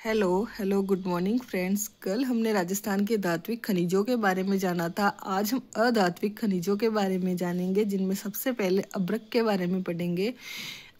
Hello good morning friends. कल हमने राजस्थान के धात्विक खनिजों के बारे में जाना था। आज हम अधात्विक खनिजों के बारे में जानेंगे, जिनमें सबसे पहले अभ्रक के बारे में पढ़ेंगे।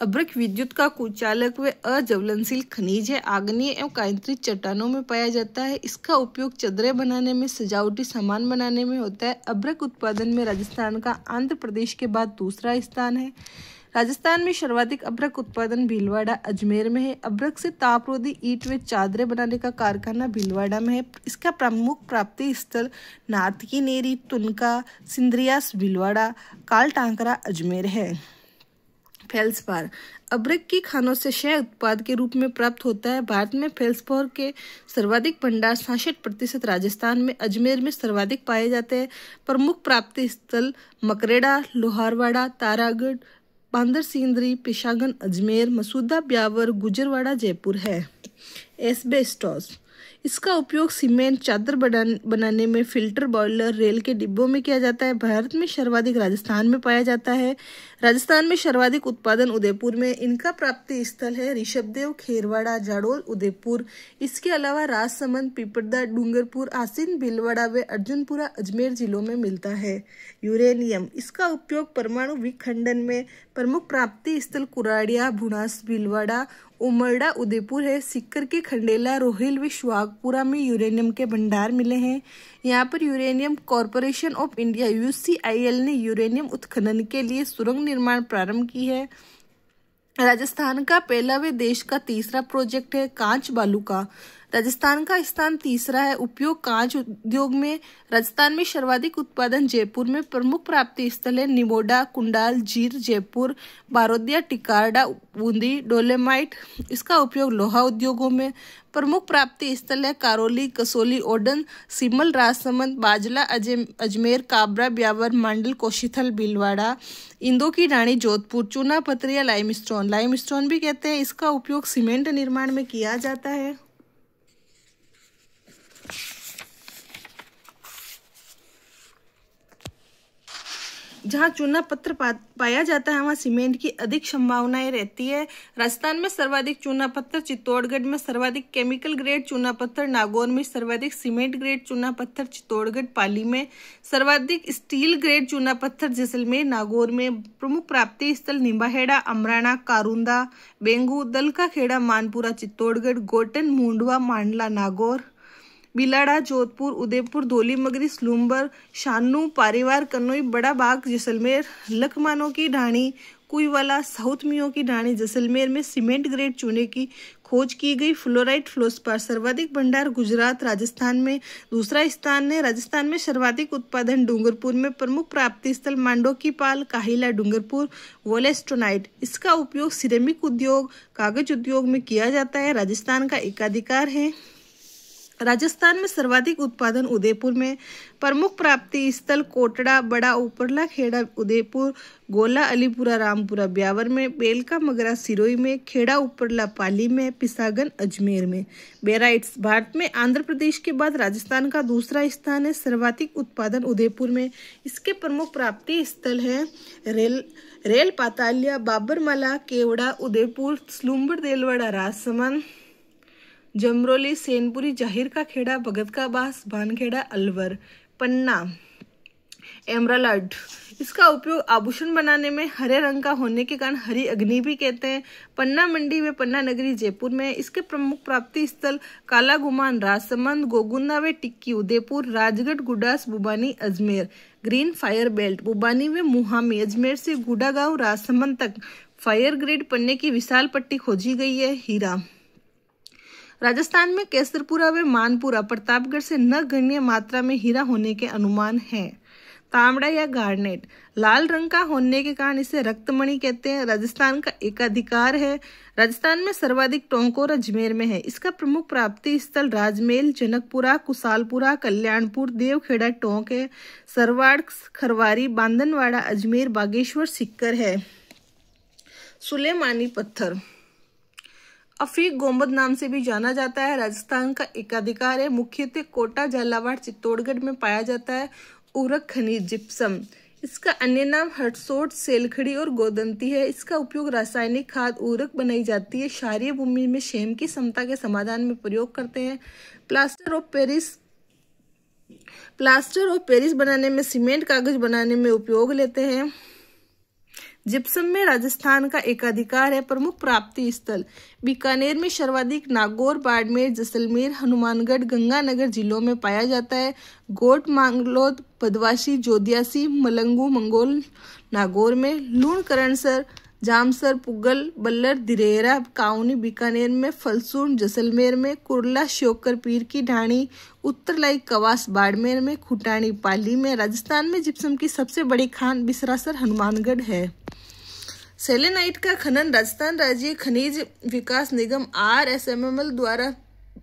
अभ्रक विद्युत का कुचालक व अज्वलनशील खनिज है। आग्नेय एवं कांतित चट्टानों में पाया जाता है। इसका उपयोग चदरें बनाने में, सजावटी सामान बनाने में होता है। अभ्रक उत्पादन में राजस्थान का आंध्र प्रदेश के बाद दूसरा स्थान है। राजस्थान में सर्वाधिक अभ्रक उत्पादन भीलवाड़ा अजमेर में है। अभ्रक से तापरोधी ईंट व चादरें बनाने का कारखाना भीलवाड़ा में है। इसका प्रमुख प्राप्ति स्थल नाथकी नेरी, तुनका, सिंद्रियास भीलवाड़ा, कालटांकरा अजमेर है। फेल्सपार अभ्रक की खानों से क्षय उत्पाद के रूप में प्राप्त होता है। भारत में फेल्सपार के सर्वाधिक भंडार 66% राजस्थान में, अजमेर में सर्वाधिक पाए जाते हैं। प्रमुख प्राप्ति स्थल मकरेड़ा, लोहारवाड़ा, तारागढ़, बांदर सिंदरी, पिशागन अजमेर, मसूदा, ब्यावर, गुजरवाड़ा जयपुर है। एस्बेस्टॉस इसका उपयोग सीमेंट, चादर बनाने में, फिल्टर, बॉयलर, रेल के डिब्बों में किया जाता है। भारत में सर्वाधिक राजस्थान में पाया जाता है। राजस्थान में सर्वाधिक उत्पादन उदयपुर में। इनका प्राप्ति स्थल है ऋषभदेव, खेरवाड़ा, जाडोल, उदयपुर। इसके अलावा राजसमंद, पिपरदा, डूंगरपुर, आसीन, भीलवाड़ा व अर्जुनपुरा अजमेर जिलों में मिलता है। यूरेनियम इसका उपयोग परमाणु विखंडन में। प्रमुख प्राप्ति स्थल कुराड़िया, भुनास, भीलवाड़ा, उमरड़ा, उदयपुर है। सिक्कर के खंडेला, रोहिल व सुहागपुरा में यूरेनियम के भंडार मिले हैं। यहाँ पर uranium corporation of India UCIL ने यूरेनियम उत्खनन के लिए सुरंग निर्माण प्रारंभ की है। राजस्थान का पहला व देश का तीसरा प्रोजेक्ट है कांच बालू का। राजस्थान का स्थान तीसरा है। उपयोग कांच उद्योग में। राजस्थान में सर्वाधिक उत्पादन जयपुर में। प्रमुख प्राप्ति स्थल है निमोडा, कुंडाल, जीर, जयपुर, बारोदिया, टिकारडा, बूंदी, डोलेमाइट। इसका उपयोग लोहा उद्योगों में। प्रमुख प्राप्ति स्थल है करौली, कसौली, ओडन, सिमल, राजसमंद, बाजला, अजमेर, काबरा, ब्यावर, मांडल, कोशीथल, भीलवाड़ा, इंदो की रानी, जोधपुर, चूना पत्थर या लाइमस्टोन भी कहते हैं। इसका उपयोग सीमेंट निर्माण में किया जाता है। जहाँ चूना पत्थर पाया जाता है वहाँ सीमेंट की अधिक संभावनाएं रहती है। राजस्थान में सर्वाधिक चूना पत्थर, चित्तौड़गढ़ में सर्वाधिक केमिकल ग्रेड चूना पत्थर, नागौर में सर्वाधिक सीमेंट ग्रेड चूना पत्थर, चित्तौड़गढ़, पाली में सर्वाधिक स्टील ग्रेड चूना पत्थर, जैसलमेर, नागौर में। प्रमुख प्राप्ति स्थल निम्बाहेड़ा, अमराना, कारूंदा, बेंगू, दल का खेड़ा, मानपुरा, चित्तौड़गढ़, गोटन, मुंडवा, मांडला, नागौर, बिलाड़ा, जोधपुर, उदयपुर, धोली मगरी, स्लूम्बर, शानू, पारीवार, कन्नौई, बड़ा बाग, जैसलमेर, लखमानों की ढाणी, कुईवाला, साउथ मियों की ढाणी, जैसलमेर में सीमेंट ग्रेड चूने की खोज की गई। फ्लोराइट, फ्लोस्पार सर्वाधिक भंडार गुजरात, राजस्थान में दूसरा स्थान है। राजस्थान में सर्वाधिक उत्पादन डूंगरपुर में। प्रमुख प्राप्ति स्थल मांडो की पाल, काहिला, डूंगरपुर, वोलेस्टोनाइट। इसका उपयोग सिरेमिक उद्योग, कागज उद्योग में किया जाता है। राजस्थान का एकाधिकार है। राजस्थान में सर्वाधिक उत्पादन उदयपुर में। प्रमुख प्राप्ति स्थल कोटड़ा, बड़ा उपरला खेड़ा, उदयपुर, गोला, अलीपुरा, रामपुरा, ब्यावर में, बेलका, मगरा, सिरोही में, खेड़ा उपरला, पाली में, पिसागन, अजमेर में। बेराइट्स भारत में आंध्र प्रदेश के बाद राजस्थान का दूसरा स्थान है। सर्वाधिक उत्पादन उदयपुर में। इसके प्रमुख प्राप्ति स्थल है रेल पातालिया, बाबरमाला, केवड़ा, उदयपुर, स्लूम्बर, देलवाड़ा, राजसमंद, जमरोली, सेनपुरी, जाहिर का खेड़ा, भगत का बास, भानखेड़ा, अलवर। पन्ना एमराल्ड इसका उपयोग आभूषण बनाने में हरे रंग का होने के कारण हरी अग्नि भी कहते हैं। पन्ना मंडी व पन्ना नगरी जयपुर में। इसके प्रमुख प्राप्ति स्थल काला गुमान, राजसमंद, गोगुंदा व Tikki, Udaipur, Rajgarh, Gudas, Bubani, Ajmer. Green fire belt Bubani व मुहामी, अजमेर से गुडा गांव, राजसमंद तक फायर ग्रेड पन्ने की विशाल पट्टी खोजी गई है। हीरा राजस्थान में केसरपुरा व मानपुरा, प्रतापगढ़ से नगण्य मात्रा में हीरा होने के अनुमान हैं। तांबड़ा या गार्नेट लाल रंग का होने के कारण इसे रक्तमणि कहते हैं। राजस्थान का एकाधिकार है। राजस्थान में सर्वाधिक टोंक अजमेर में है। इसका प्रमुख प्राप्ति स्थल राजमेल, जनकपुरा, कुसालपुरा, कल्याणपुर, देवखेड़ा, टोंक है। सरवाड़, खरवारी, बांदनवाड़ा, अजमेर, बागेश्वर, सिक्कर है। सुलेमानी पत्थर अफीक गोम्बद नाम से भी जाना जाता है। राजस्थान का एकाधिकार है। मुख्यतः कोटा, झालावाड़, चित्तौड़गढ़ में पाया जाता है। उर्वरक खनिज जिप्सम इसका अन्य नाम हटसोट, सेलखड़ी और गोदंती है। इसका उपयोग रासायनिक खाद उर्वरक बनाई जाती है, क्षारीय भूमि में क्षेम की क्षमता के समाधान में प्रयोग करते हैं। प्लास्टर ऑफ पेरिस बनाने में, सीमेंट कागज बनाने में उपयोग लेते हैं। जिप्सम में राजस्थान का एकाधिकार है। प्रमुख प्राप्ति स्थल बीकानेर में सर्वाधिक, नागौर, बाड़मेर, जैसलमेर, हनुमानगढ़, गंगानगर जिलों में पाया जाता है। गोट, मांगलोद, बदवासी, जोदियासी, मलंगू, मंगोल नागौर में। लूण, करणसर, जामसर, पुगल, बल्लर, दिरेरा, काउनी बीकानेर में। फलसून जैसलमेर में। कुरला, श्योकर, पीर की ढाणी, उत्तरलाई, कवास बाड़मेर में। खुटानी पाली में। राजस्थान में जिप्सम की सबसे बड़ी खान बिसरासर हनुमानगढ़ है। सेलेनाइट का खनन राजस्थान राज्य खनिज विकास निगम RSMML द्वारा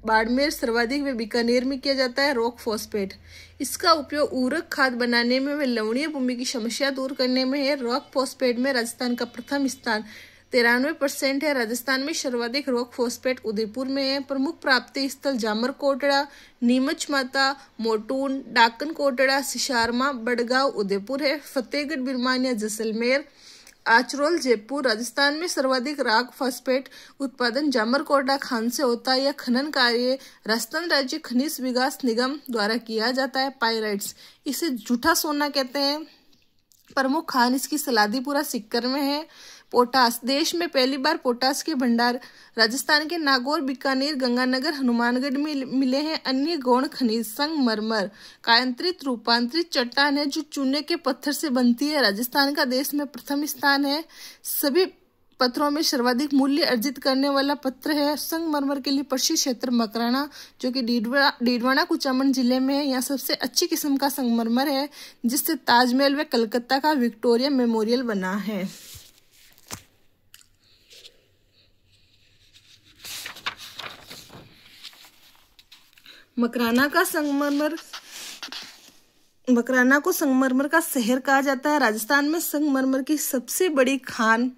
बाड़मेर सर्वाधिक व बीकानेर में किया जाता है। रॉक फॉस्फेट, इसका उपयोग उर्वरक खाद बनाने में व लवणीय भूमि की समस्या दूर करने में है। रॉक फॉस्फेट में राजस्थान का प्रथम स्थान 93% है। राजस्थान में सर्वाधिक रॉक फॉस्फेट उदयपुर में है। प्रमुख प्राप्ति स्थल जामर कोटड़ा, नीमच माता, मोटून, डाकन कोटड़ा, सिशारमा, बड़गांव उदयपुर है। फतेहगढ़, बिरमानिया, जैसलमेर, आचरोल जयपुर। राजस्थान में सर्वाधिक रॉक फॉस्फेट उत्पादन जामरकोटा खान से होता है। यह खनन कार्य राजस्थान राज्य खनिज विकास निगम द्वारा किया जाता है। पाइराइट्स, इसे जूठा सोना कहते हैं। प्रमुख खान इसकी सलादीपुरा सिक्कर में है। पोटास, देश में पहली बार पोटास के भंडार राजस्थान के नागौर, बीकानेर, गंगानगर, हनुमानगढ़ में मिले हैं। अन्य गौण खनिज संगमरमर कायांतरित रूपांतरित चट्टान है जो चूने के पत्थर से बनती है। राजस्थान का देश में प्रथम स्थान है। सभी पत्थरों में सर्वाधिक मूल्य अर्जित करने वाला पत्थर है। संगमरमर के लिए प्रसिद्ध क्षेत्र मकराना जो कि डीडवाना कुचामन जिले में है। यहाँ सबसे अच्छी किस्म का संगमरमर है जिससे ताजमहल व कलकत्ता का विक्टोरिया मेमोरियल बना है। मकराना को संगमरमर का शहर कहा जाता है। राजस्थान में संगमरमर की सबसे बड़ी खान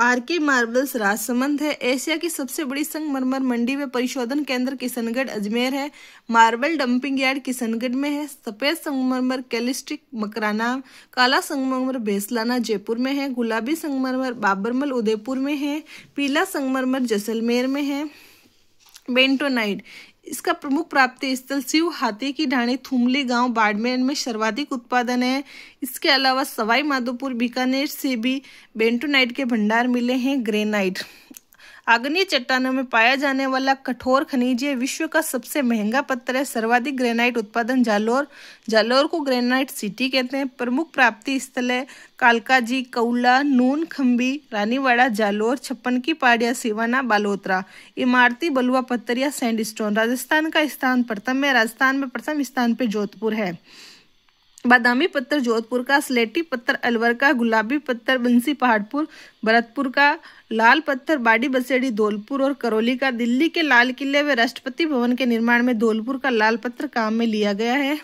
RK मार्बल्स राजसमंद है। एशिया की सबसे बड़ी संगमरमर मंडी व परिशोधन केंद्र किशनगढ़ अजमेर है। मार्बल डंपिंग यार्ड किशनगढ़ में है। सफेद संगमरमर कैलिस्टिक मकराना, काला संगमरमर बेसलाना जयपुर में है। गुलाबी संगमरमर बाबरमल उदयपुर में है। पीला संगमरमर जैसलमेर में है। बेंटोनाइट, इसका प्रमुख प्राप्ति स्थल शिव, हाथी की ढाणी, थुमली गांव बाड़मेर में सर्वाधिक उत्पादन है। इसके अलावा सवाई माधोपुर, बीकानेर से भी बेंटोनाइट के भंडार मिले हैं। ग्रेनाइट, आग्नेय चट्टानों में पाया जाने वाला कठोर खनिज है। विश्व का सबसे महंगा पत्थर है। सर्वाधिक ग्रेनाइट उत्पादन जालोर को ग्रेनाइट सिटी कहते हैं। प्रमुख प्राप्ति स्थल है कालकाजी, कौला, नून खंबी, रानीवाड़ा, जालोर, छप्पन की पहाड़ियां, सिवाना, बालोतरा। इमारती बलुआ पत्थर या सैंडस्टोन, राजस्थान का स्थान प्रथम है। राजस्थान में प्रथम स्थान पे जोधपुर है। बादामी पत्थर जोधपुर का, स्लेटी पत्थर अलवर का, गुलाबी पत्थर बंसी पहाड़पुर, भरतपुर का, लाल पत्थर बाड़ी बसेड़ी धौलपुर और करौली का। दिल्ली के लाल किले व राष्ट्रपति भवन के निर्माण में धौलपुर का लाल पत्थर काम में लिया गया है।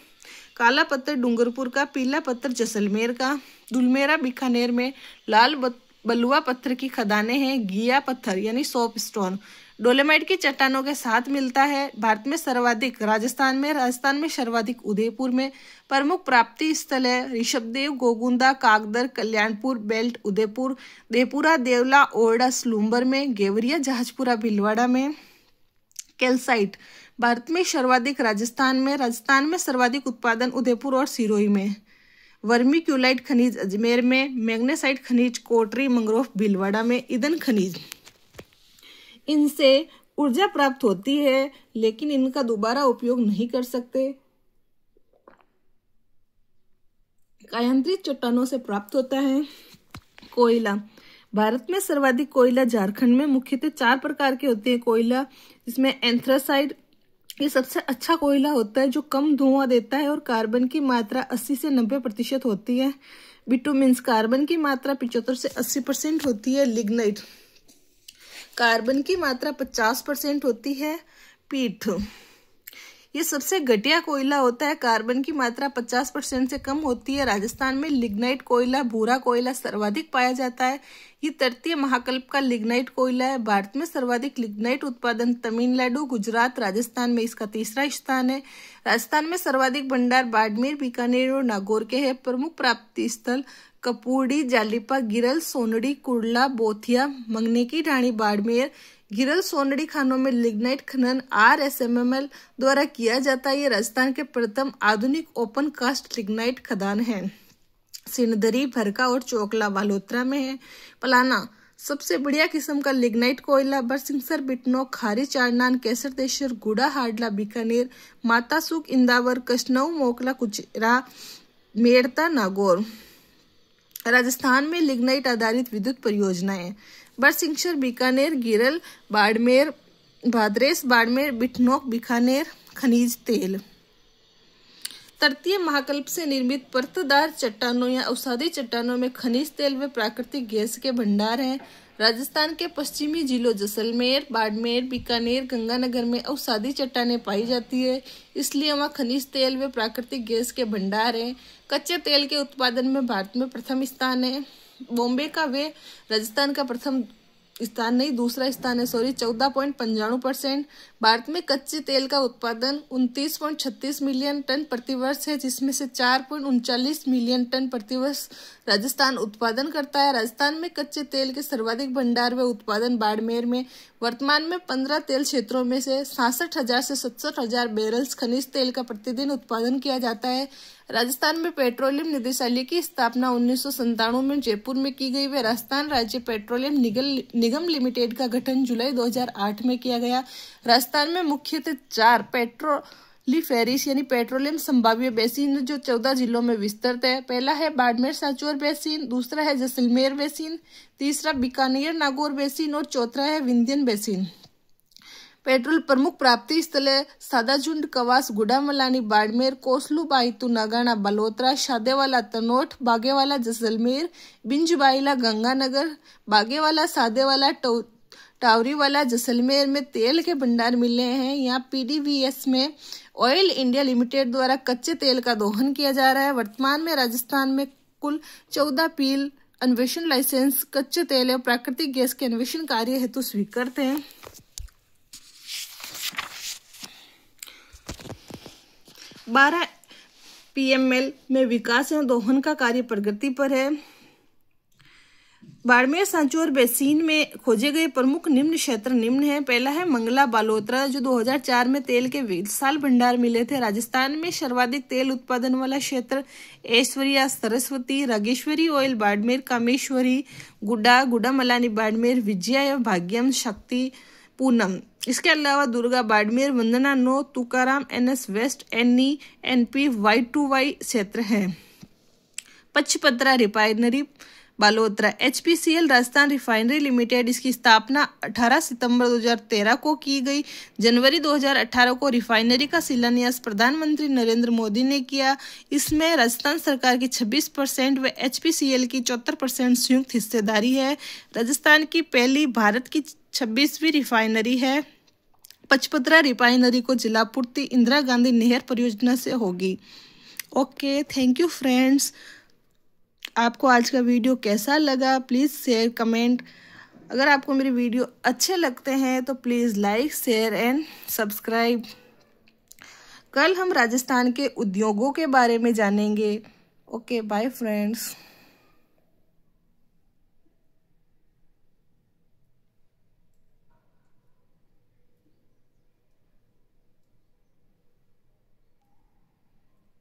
काला पत्थर डूंगरपुर का, पीला पत्थर जैसलमेर का। दुलमेरा बीकानेर में लाल बलुआ पत्थर की खदानें हैं। घिया पत्थर यानी सोप स्टोन डोलेमाइट की चट्टानों के साथ मिलता है। भारत में सर्वाधिक राजस्थान में सर्वाधिक उदयपुर में। प्रमुख प्राप्ति स्थल है ऋषभदेव, गोगुंदा, कागदर, कल्याणपुर बेल्ट उदयपुर, देपुरा, देवला, ओरडा स्लूम्बर में। गेवरिया, जहाजपुरा भीलवाड़ा में। कैल्साइट, भारत में सर्वाधिक राजस्थान में सर्वाधिक उत्पादन उदयपुर और सिरोही में। वर्मिक्यूलाइट खनिज अजमेर में। मैग्नेसाइट खनिज कोटरी, मंगरोफ, भीलवाड़ा में। ईंधन खनिज, इनसे ऊर्जा प्राप्त होती है लेकिन इनका दोबारा उपयोग नहीं कर सकते। कायांतरित चट्टानों से प्राप्त होता है। कोयला, भारत में सर्वाधिक कोयला झारखंड में। मुख्यतः 4 प्रकार के होते हैं कोयला, जिसमें एंथ्रासाइड ये सबसे अच्छा कोयला होता है जो कम धुआं देता है और कार्बन की मात्रा 80 से 90% होती है। बिटुमिन्स, कार्बन की मात्रा 75 से 80% होती है। लिग्नाइट, कार्बन की मात्रा 50% होती है। पीठ, ये सबसे घटिया कोयला होता है। कार्बन की मात्रा 50% से कम होती है। राजस्थान में लिग्नाइट कोयला, भूरा कोयला सर्वाधिक पाया जाता है। ये तृतीय महाकल्प का लिग्नाइट कोयला है। भारत में सर्वाधिक लिग्नाइट उत्पादन तमिलनाडु, गुजरात, राजस्थान में इसका तीसरा स्थान है। राजस्थान में सर्वाधिक भंडार बाड़मेर, बीकानेर और नागौर के हैं। प्रमुख प्राप्ति स्थल कपूरडी, जालिपा, गिरल, सोनडी, कुर्ला, बोथिया, मंगने की ढाणी, बाड़मेर। गिरल सोनडी खानों में लिग्नाइट खनन RSMML द्वारा किया जाता है। ये राजस्थान के प्रथम आधुनिक ओपन कास्ट लिग्नाइट खदान है। सिनदरी, भरका और चोकला बालोतरा में है। पलाना सबसे बढ़िया किस्म का लिग्नाइट कोयला बरसिंगसर, बिटनो, खारी, चारनान, केसरतेश्वर, गुड़ा, हाडला, बीकानेर, मातासुक, इंदावर, कशनऊ, मोकला, कुचिरा, मेड़ता, नागौर। राजस्थान में लिग्नाइट आधारित विद्युत परियोजनाएं बरसिंगसर, बीकानेर, गिरल, बाड़मेर, भादरेस, बाड़मेर, बिटनोक, बीकानेर। खनिज तेल तृतीय महाकल्प से निर्मित परतदार चट्टानों या अवसादी चट्टानों में खनिज तेल व प्राकृतिक गैस के भंडार हैं। राजस्थान के पश्चिमी जिलों जैसलमेर, बाड़मेर, बीकानेर, गंगानगर में अवसादी चट्टानें पाई जाती है, इसलिए वहाँ खनिज तेल व प्राकृतिक गैस के भंडार हैं। कच्चे तेल के उत्पादन में भारत में प्रथम स्थान है। बॉम्बे का वे राजस्थान का प्रथम स्थान नहीं, दूसरा स्थान है, 14.95%। भारत में कच्चे तेल का उत्पादन 29.36 मिलियन टन प्रतिवर्ष है, जिसमें से 4.39 मिलियन टन प्रतिवर्ष राजस्थान उत्पादन करता है। राजस्थान में कच्चे तेल के सर्वाधिक भंडार व उत्पादन बाड़मेर में। वर्तमान में 15 तेल क्षेत्रों में से 66,000 से 67,000 बैरल्स खनिज तेल का प्रतिदिन उत्पादन किया जाता है। राजस्थान में पेट्रोलियम निदेशालय की स्थापना 1997 में जयपुर में की गई व राजस्थान राज्य पेट्रोलियम निगम लिमिटेड का गठन जुलाई 2008 में किया गया। राजस्थान में मुख्यतः 4 पेट्रोलिफेरिस यानी पेट्रोलियम संभाव्य बेसिन जो 14 जिलों में विस्तृत है। पहला है बाड़मेर सांचौर बेसिन, दूसरा है जैसलमेर बेसिन, तीसरा बीकानेर नागौर बेसिन और चौथा है विंध्यन बेसिन। पेट्रोल प्रमुख प्राप्ति स्थल है सादाझुंड, कवास, गुड़ामलानी, बाड़मेर, कोसलू, बाइतू, नागाना, बलोत्रा, शादेवाला, तनोट, बागेवाला, जैसलमेर, बिंजबाइला, गंगानगर, बागेवाला, सादेवाला, टावरीवाला। जैसलमेर में तेल के भंडार मिले हैं। यहाँ PDVS में ऑयल इंडिया लिमिटेड द्वारा कच्चे तेल का दोहन किया जा रहा है। वर्तमान में राजस्थान में कुल 14 पील अन्वेषण लाइसेंस कच्चे तेल और प्राकृतिक गैस के अन्वेषण कार्य हेतु स्वीकृत हैं। 12 PML में विकास एवं दोहन का कार्य प्रगति पर है। बाड़मेर सांचौर बेसिन में खोजे गए प्रमुख निम्न क्षेत्र निम्न है। पहला है मंगला बालोतरा, जो 2004 में तेल के विशाल भंडार मिले थे। राजस्थान में सर्वाधिक तेल उत्पादन वाला क्षेत्र ऐश्वर्या, सरस्वती, रागेश्वरी ऑयल बाड़मेर, कामेश्वरी, गुड्डा, गुड़ामलानी बाड़मेर, विजया, भाग्यम, शक्ति, पूनम। इसके अलावा दुर्गा बाड़मेर, वंदना नो, Tukaram, NS west, NE, NP, Y2Y क्षेत्र है। Pachpadra refinery Balotra HPCL Rajasthan refinery limited, इसकी स्थापना 18 सितंबर 2013 को की गई। जनवरी 2018 को रिफाइनरी का शिलान्यास प्रधानमंत्री नरेंद्र मोदी ने किया। इसमें राजस्थान सरकार की 26% व HPCL की 74% संयुक्त हिस्सेदारी है। राजस्थान की पहली भारत की 26वीं रिफाइनरी है। पचपत्रा रिफाइनरी को जलापूर्ति इंदिरा गांधी नहर परियोजना से होगी। Okay, thank you friends. आपको आज का वीडियो कैसा लगा प्लीज़ शेयर कमेंट। अगर आपको मेरे वीडियो अच्छे लगते हैं तो please like share and subscribe. कल हम राजस्थान के उद्योगों के बारे में जानेंगे। Okay, bye friends.